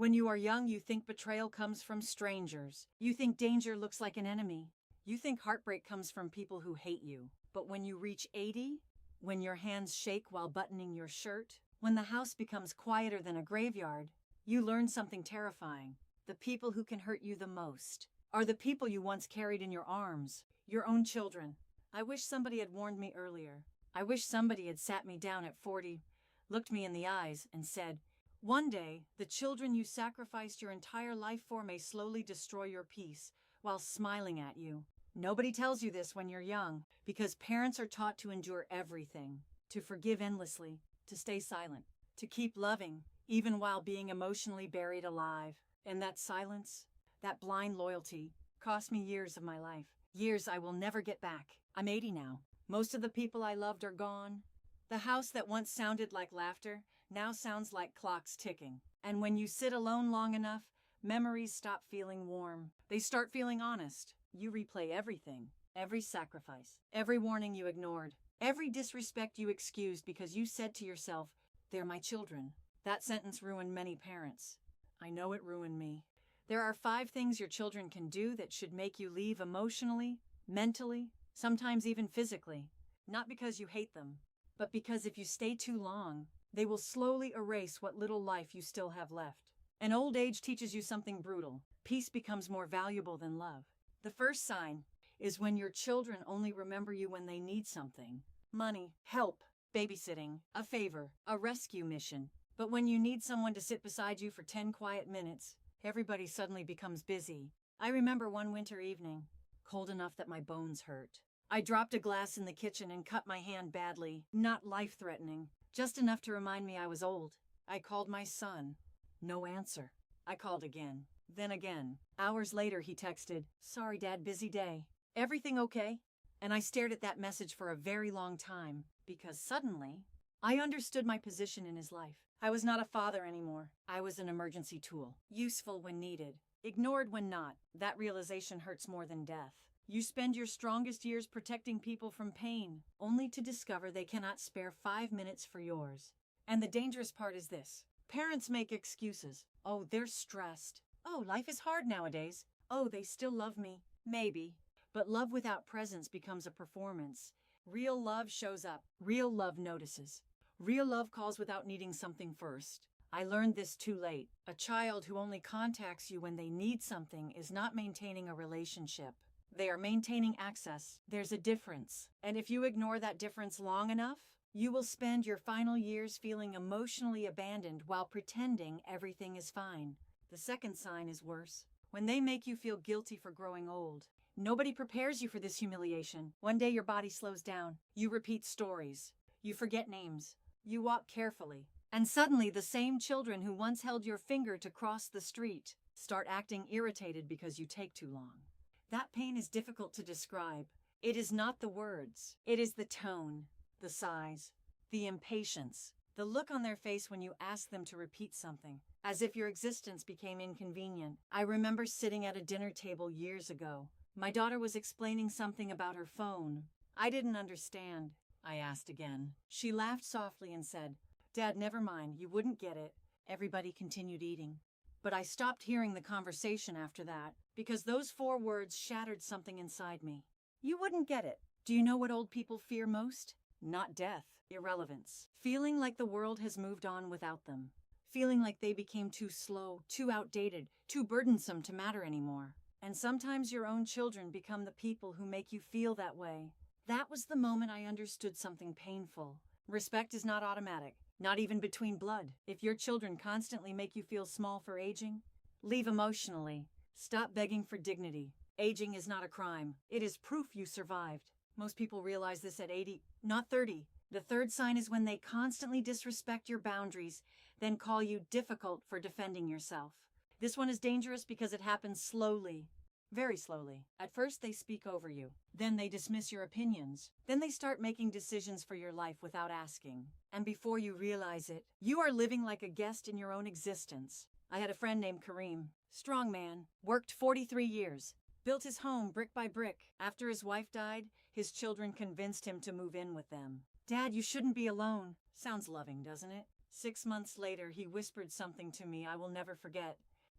When you are young, you think betrayal comes from strangers. You think danger looks like an enemy. You think heartbreak comes from people who hate you. But when you reach 80, when your hands shake while buttoning your shirt, when the house becomes quieter than a graveyard, you learn something terrifying. The people who can hurt you the most are the people you once carried in your arms, your own children. I wish somebody had warned me earlier. I wish somebody had sat me down at 40, looked me in the eyes, and said, "One day, the children you sacrificed your entire life for may slowly destroy your peace while smiling at you." Nobody tells you this when you're young, because parents are taught to endure everything, to forgive endlessly, to stay silent, to keep loving, even while being emotionally buried alive. And that silence, that blind loyalty, cost me years of my life. Years I will never get back. I'm 80 now. Most of the people I loved are gone. The house that once sounded like laughter now sounds like clocks ticking. And when you sit alone long enough, memories stop feeling warm. They start feeling honest. You replay everything, every sacrifice, every warning you ignored, every disrespect you excused because you said to yourself, "They're my children." That sentence ruined many parents. I know it ruined me. There are 5 things your children can do that should make you leave emotionally, mentally, sometimes even physically. Not because you hate them, but because if you stay too long, they will slowly erase what little life you still have left. And old age teaches you something brutal. Peace becomes more valuable than love. The first sign is when your children only remember you when they need something. Money, help, babysitting, a favor, a rescue mission. But when you need someone to sit beside you for 10 quiet minutes, everybody suddenly becomes busy. I remember one winter evening, cold enough that my bones hurt. I dropped a glass in the kitchen and cut my hand badly, not life-threatening, just enough to remind me I was old. I called my son. No answer. I called again. Then again. Hours later, he texted, "Sorry, Dad, busy day. Everything okay?" And I stared at that message for a very long time, because suddenly, I understood my position in his life. I was not a father anymore. I was an emergency tool, useful when needed, ignored when not. That realization hurts more than death. You spend your strongest years protecting people from pain, only to discover they cannot spare 5 minutes for yours. And the dangerous part is this. Parents make excuses. Oh, they're stressed. Oh, life is hard nowadays. Oh, they still love me. Maybe. But love without presence becomes a performance. Real love shows up. Real love notices. Real love calls without needing something first. I learned this too late. A child who only contacts you when they need something is not maintaining a relationship. They are maintaining access. There's a difference. And if you ignore that difference long enough, you will spend your final years feeling emotionally abandoned while pretending everything is fine. The second sign is worse. When they make you feel guilty for growing old. Nobody prepares you for this humiliation. One day your body slows down. You repeat stories. You forget names. You walk carefully. And suddenly the same children who once held your finger to cross the street start acting irritated because you take too long. That pain is difficult to describe. It is not the words. It is the tone, the sighs, the impatience, the look on their face when you ask them to repeat something, as if your existence became inconvenient. I remember sitting at a dinner table years ago. My daughter was explaining something about her phone. I didn't understand. I asked again. She laughed softly and said, "Dad, never mind, you wouldn't get it." Everybody continued eating. But I stopped hearing the conversation after that, because those 4 words shattered something inside me. You wouldn't get it. Do you know what old people fear most? Not death, irrelevance. Feeling like the world has moved on without them. Feeling like they became too slow, too outdated, too burdensome to matter anymore. And sometimes your own children become the people who make you feel that way. That was the moment I understood something painful. Respect is not automatic, not even between blood. If your children constantly make you feel small for aging, leave emotionally. Stop begging for dignity. Aging is not a crime. It is proof you survived. Most people realize this at 80, not 30. The third sign is when they constantly disrespect your boundaries, then call you difficult for defending yourself. This one is dangerous because it happens slowly. Very slowly. At first they speak over you. Then they dismiss your opinions. Then they start making decisions for your life without asking. And before you realize it, you are living like a guest in your own existence. I had a friend named Kareem. Strong man. Worked 43 years. Built his home brick by brick. After his wife died, his children convinced him to move in with them. "Dad, you shouldn't be alone." Sounds loving, doesn't it? 6 months later, he whispered something to me I will never forget.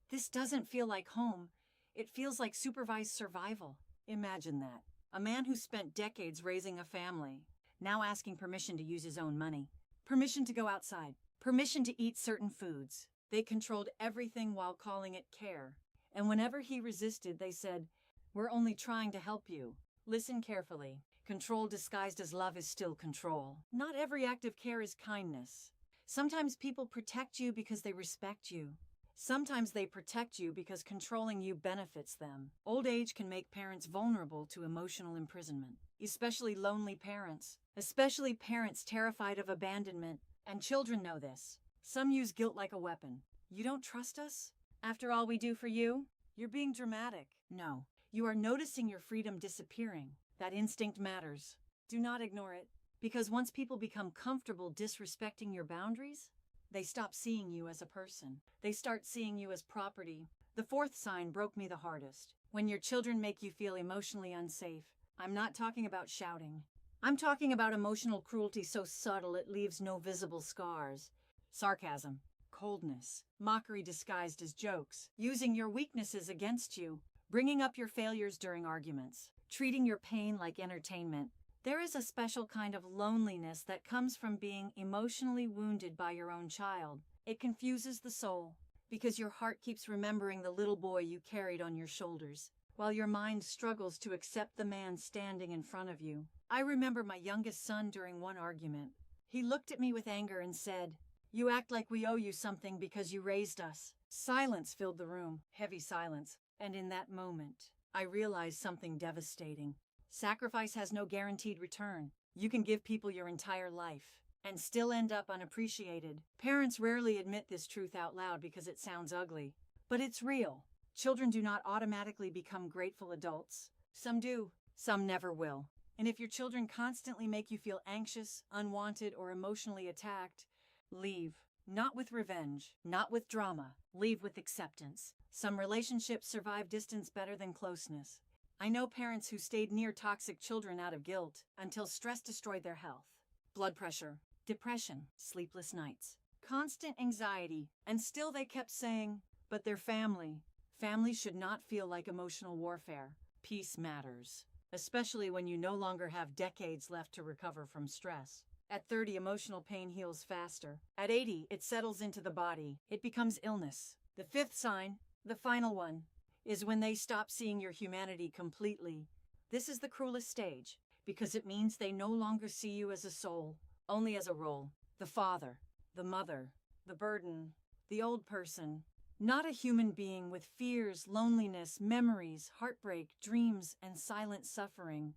"This doesn't feel like home. It feels like supervised survival." Imagine that. A man who spent decades raising a family, now asking permission to use his own money, permission to go outside, permission to eat certain foods. They controlled everything while calling it care. And whenever he resisted, they said, "We're only trying to help you." Listen carefully. Control disguised as love is still control. Not every act of care is kindness. Sometimes people protect you because they respect you. Sometimes they protect you because controlling you benefits them. Old age can make parents vulnerable to emotional imprisonment, especially lonely parents, especially parents terrified of abandonment. And children know this. Some use guilt like a weapon. "You don't trust us? After all we do for you?" You're being dramatic. No, you are noticing your freedom disappearing. That instinct matters. Do not ignore it. Because once people become comfortable disrespecting your boundaries, they stop seeing you as a person. They start seeing you as property. The fourth sign broke me the hardest. When your children make you feel emotionally unsafe. I'm not talking about shouting. I'm talking about emotional cruelty so subtle it leaves no visible scars. Sarcasm, coldness, mockery disguised as jokes, using your weaknesses against you, bringing up your failures during arguments, treating your pain like entertainment. There is a special kind of loneliness that comes from being emotionally wounded by your own child. It confuses the soul, because your heart keeps remembering the little boy you carried on your shoulders, while your mind struggles to accept the man standing in front of you. I remember my youngest son during one argument. He looked at me with anger and said, "You act like we owe you something because you raised us." Silence filled the room, heavy silence, and in that moment, I realized something devastating. Sacrifice has no guaranteed return. You can give people your entire life and still end up unappreciated. Parents rarely admit this truth out loud because it sounds ugly, but it's real. Children do not automatically become grateful adults. Some do, some never will. And if your children constantly make you feel anxious, unwanted, or emotionally attacked, leave. Not with revenge, not with drama. Leave with acceptance. Some relationships survive distance better than closeness. I know parents who stayed near toxic children out of guilt until stress destroyed their health. Blood pressure, depression, sleepless nights, constant anxiety, and still they kept saying, "But they're family." Family should not feel like emotional warfare. Peace matters, especially when you no longer have decades left to recover from stress. At 30, emotional pain heals faster. At 80, it settles into the body. It becomes illness. The fifth sign, the final one, is when they stop seeing your humanity completely. This is the cruelest stage, because it means they no longer see you as a soul, only as a role. The father, the mother, the burden, the old person. Not a human being with fears, loneliness, memories, heartbreak, dreams, and silent suffering.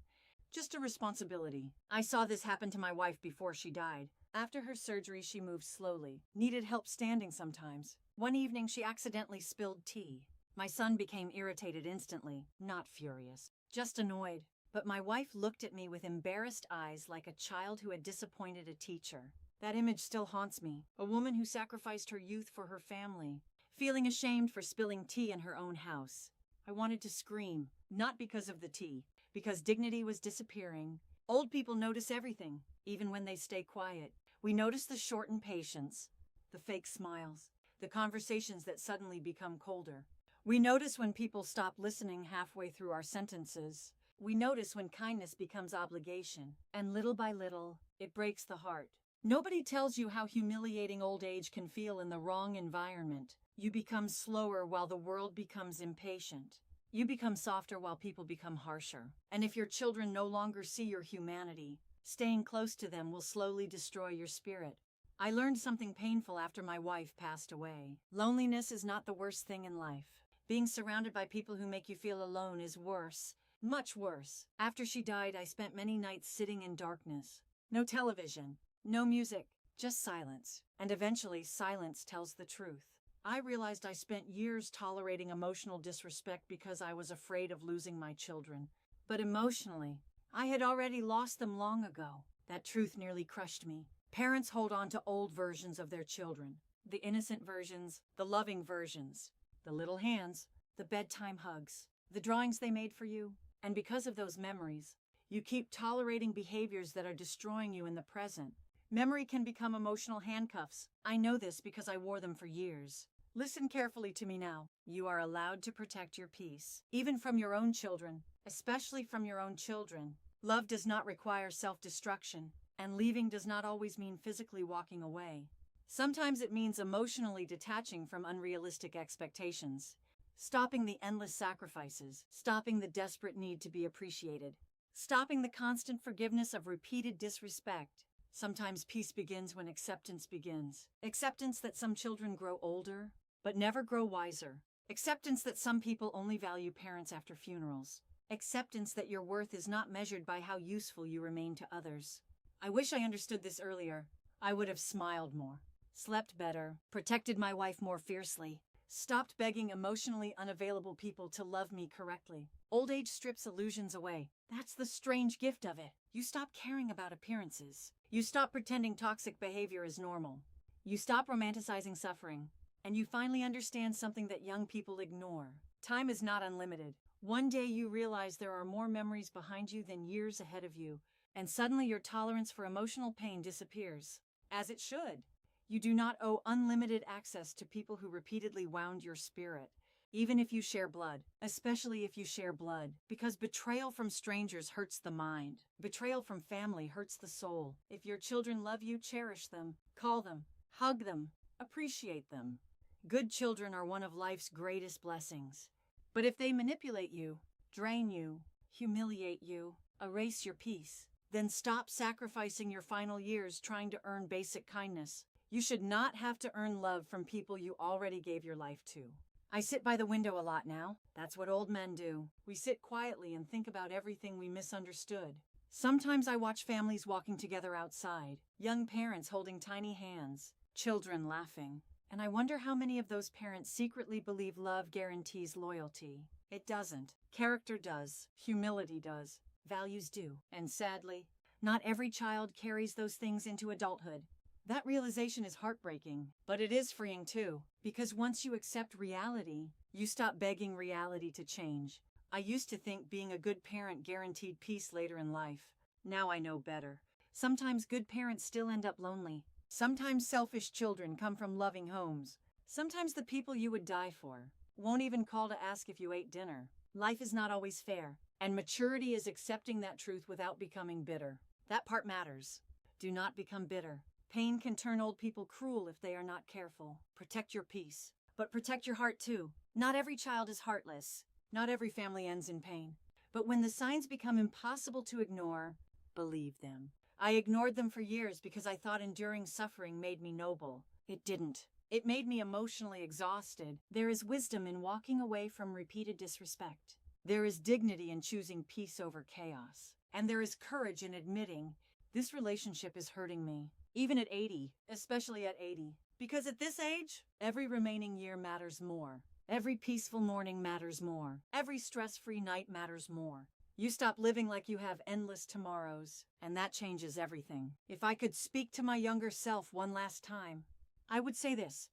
Just a responsibility. I saw this happen to my wife before she died. After her surgery, she moved slowly, needed help standing sometimes. One evening, she accidentally spilled tea. My son became irritated instantly, not furious, just annoyed. But my wife looked at me with embarrassed eyes like a child who had disappointed a teacher. That image still haunts me. A woman who sacrificed her youth for her family, feeling ashamed for spilling tea in her own house. I wanted to scream, not because of the tea, because dignity was disappearing. Old people notice everything, even when they stay quiet. We notice the shortened patience, the fake smiles, the conversations that suddenly become colder. We notice when people stop listening halfway through our sentences. We notice when kindness becomes obligation, and little by little, it breaks the heart. Nobody tells you how humiliating old age can feel in the wrong environment. You become slower while the world becomes impatient. You become softer while people become harsher. And if your children no longer see your humanity, staying close to them will slowly destroy your spirit. I learned something painful after my wife passed away. Loneliness is not the worst thing in life. Being surrounded by people who make you feel alone is worse, much worse. After she died, I spent many nights sitting in darkness. No television, no music, just silence. And eventually, silence tells the truth. I realized I spent years tolerating emotional disrespect because I was afraid of losing my children. But emotionally, I had already lost them long ago. That truth nearly crushed me. Parents hold on to old versions of their children. The innocent versions, the loving versions. The little hands, the bedtime hugs, the drawings they made for you. And because of those memories, you keep tolerating behaviors that are destroying you in the present. Memory can become emotional handcuffs. I know this because I wore them for years. Listen carefully to me now. You are allowed to protect your peace, even from your own children, especially from your own children. Love does not require self-destruction, and leaving does not always mean physically walking away. Sometimes it means emotionally detaching from unrealistic expectations, stopping the endless sacrifices, stopping the desperate need to be appreciated, stopping the constant forgiveness of repeated disrespect. Sometimes peace begins when acceptance begins. Acceptance that some children grow older, but never grow wiser. Acceptance that some people only value parents after funerals. Acceptance that your worth is not measured by how useful you remain to others. I wish I understood this earlier. I would have smiled more, slept better, protected my wife more fiercely, stopped begging emotionally unavailable people to love me correctly. Old age strips illusions away. That's the strange gift of it. You stop caring about appearances. You stop pretending toxic behavior is normal. You stop romanticizing suffering. And you finally understand something that young people ignore. Time is not unlimited. One day you realize there are more memories behind you than years ahead of you, and suddenly your tolerance for emotional pain disappears. As it should. You do not owe unlimited access to people who repeatedly wound your spirit, even if you share blood, especially if you share blood, because betrayal from strangers hurts the mind. Betrayal from family hurts the soul. If your children love you, cherish them, call them, hug them, appreciate them. Good children are one of life's greatest blessings. But if they manipulate you, drain you, humiliate you, erase your peace, then stop sacrificing your final years trying to earn basic kindness. You should not have to earn love from people you already gave your life to. I sit by the window a lot now. That's what old men do. We sit quietly and think about everything we misunderstood. Sometimes I watch families walking together outside, young parents holding tiny hands, children laughing. And I wonder how many of those parents secretly believe love guarantees loyalty. It doesn't. Character does. Humility does. Values do. And sadly, not every child carries those things into adulthood. That realization is heartbreaking, but it is freeing too, because once you accept reality, you stop begging reality to change. I used to think being a good parent guaranteed peace later in life. Now I know better. Sometimes good parents still end up lonely. Sometimes selfish children come from loving homes. Sometimes the people you would die for won't even call to ask if you ate dinner. Life is not always fair, and maturity is accepting that truth without becoming bitter. That part matters. Do not become bitter. Pain can turn old people cruel if they are not careful. Protect your peace, but protect your heart too. Not every child is heartless. Not every family ends in pain. But when the signs become impossible to ignore, believe them. I ignored them for years because I thought enduring suffering made me noble. It didn't. It made me emotionally exhausted. There is wisdom in walking away from repeated disrespect. There is dignity in choosing peace over chaos. And there is courage in admitting, this relationship is hurting me. Even at 80, especially at 80. Because at this age, every remaining year matters more. Every peaceful morning matters more. Every stress-free night matters more. You stop living like you have endless tomorrows, and that changes everything. If I could speak to my younger self one last time, I would say this.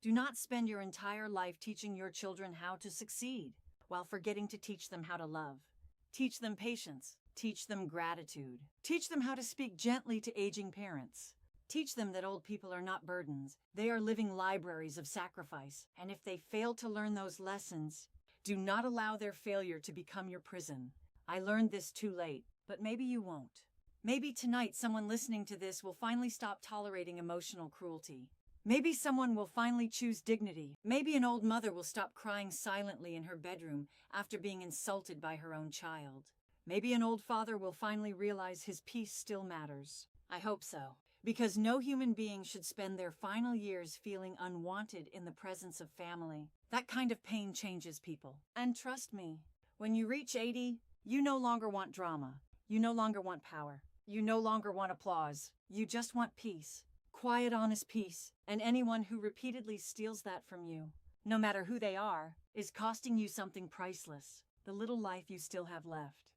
Do not spend your entire life teaching your children how to succeed, while forgetting to teach them how to love. Teach them patience. Teach them gratitude. Teach them how to speak gently to aging parents. Teach them that old people are not burdens. They are living libraries of sacrifice, and if they fail to learn those lessons, do not allow their failure to become your prison. I learned this too late, but maybe you won't. Maybe tonight someone listening to this will finally stop tolerating emotional cruelty. Maybe someone will finally choose dignity. Maybe an old mother will stop crying silently in her bedroom after being insulted by her own child. Maybe an old father will finally realize his peace still matters. I hope so. Because no human being should spend their final years feeling unwanted in the presence of family. That kind of pain changes people. And trust me, when you reach 80, you no longer want drama. You no longer want power. You no longer want applause. You just want peace. Quiet, honest peace. And anyone who repeatedly steals that from you, no matter who they are, is costing you something priceless. The little life you still have left.